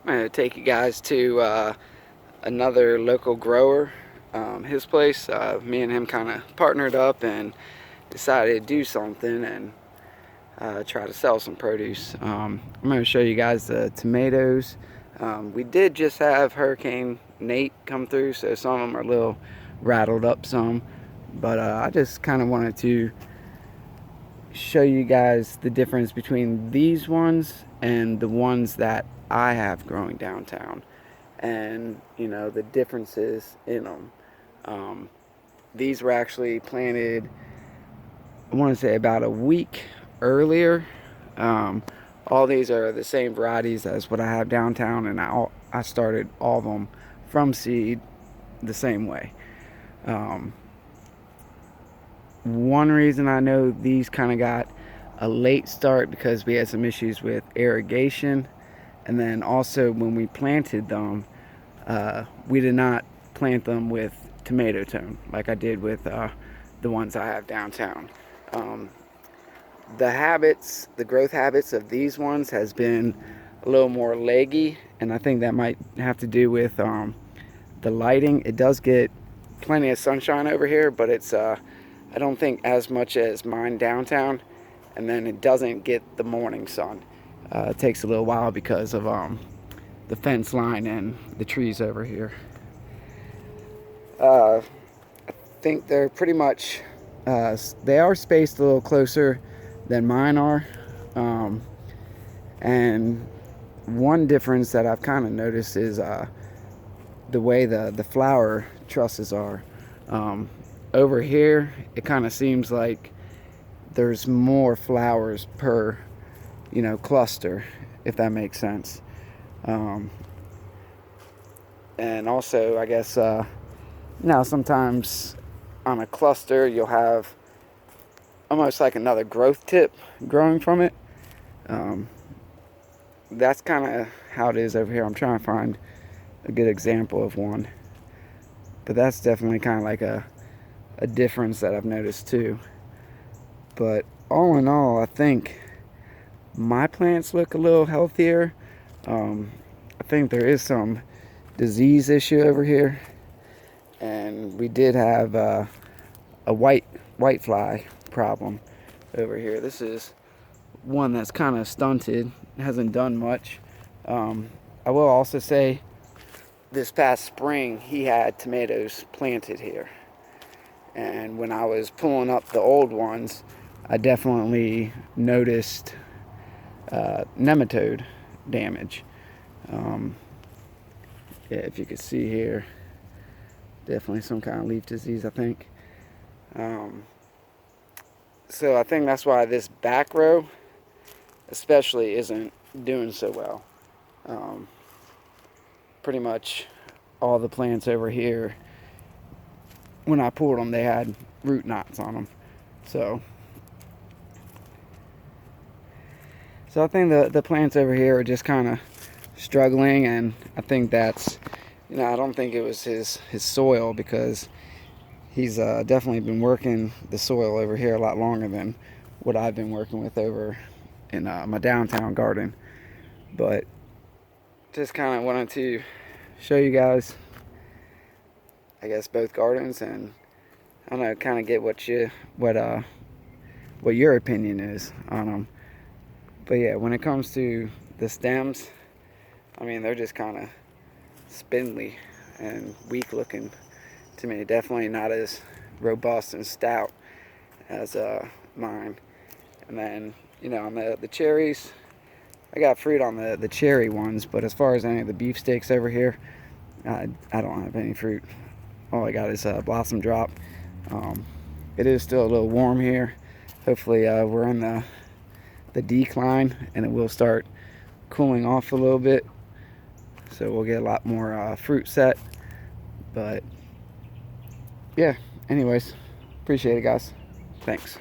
I'm going to take you guys to another local grower, his place. Me and him kind of partnered up and decided to do something and try to sell some produce. I'm going to show you guys the tomatoes. We did just have Hurricane Nate come through, so some of them are a little rattled up some. But I just kind of wanted to show you guys the difference between these ones and the ones that I have growing downtown, and the differences in them. These were actually planted, I want to say, about a week earlier. All these are the same varieties as what I have downtown, and I started all of them from seed the same way. One reason I know these kind of got a late start because we had some issues with irrigation, and then also when we planted them, we did not plant them with tomato tone like I did with the ones I have downtown. Um, the growth habits of these ones has been a little more leggy, and I think that might have to do with the lighting. It does get plenty of sunshine over here, but it's I don't think as much as mine downtown, and then it doesn't get the morning sun. It takes a little while because of the fence line and the trees over here. I think they're pretty much, they are spaced a little closer than mine are. And one difference that I've kind of noticed is the way the flower trusses are. Over here, it kind of seems like there's more flowers per, cluster, if that makes sense. Um, and also, I guess, sometimes on a cluster, you'll have almost like another growth tip growing from it. Um, that's kind of how it is over here. I'm trying to find a good example of one. But that's definitely kind of like a difference that I've noticed too. But all in all, I think my plants look a little healthier. I think there is some disease issue over here, and we did have a white fly problem over here. This is one that's kind of stunted, hasn't done much. I will also say this past spring he had tomatoes planted here, and when I was pulling up the old ones, I definitely noticed nematode damage. Yeah, if you could see here, definitely some kind of leaf disease, I think. So I think that's why this back row especially isn't doing so well. Pretty much all the plants over here, when I pulled them, they had root knots on them. So I think the plants over here are just kind of struggling, and I think that's, I don't think it was his soil, because he's definitely been working the soil over here a lot longer than what I've been working with over in my downtown garden. But just kind of wanted to show you guys, I guess, both gardens, and I don't know, kind of get what your opinion is on them. But yeah, when it comes to the stems, I mean, they're just kind of spindly and weak looking to me. Definitely not as robust and stout as mine. And then, on the cherries, I got fruit on the cherry ones, but as far as any of the beefsteaks over here, I don't have any fruit. All I got is blossom drop. It is still a little warm here. Hopefully we're in the decline, and it will start cooling off a little bit, so we'll get a lot more fruit set. But yeah, anyways, appreciate it, guys. Thanks.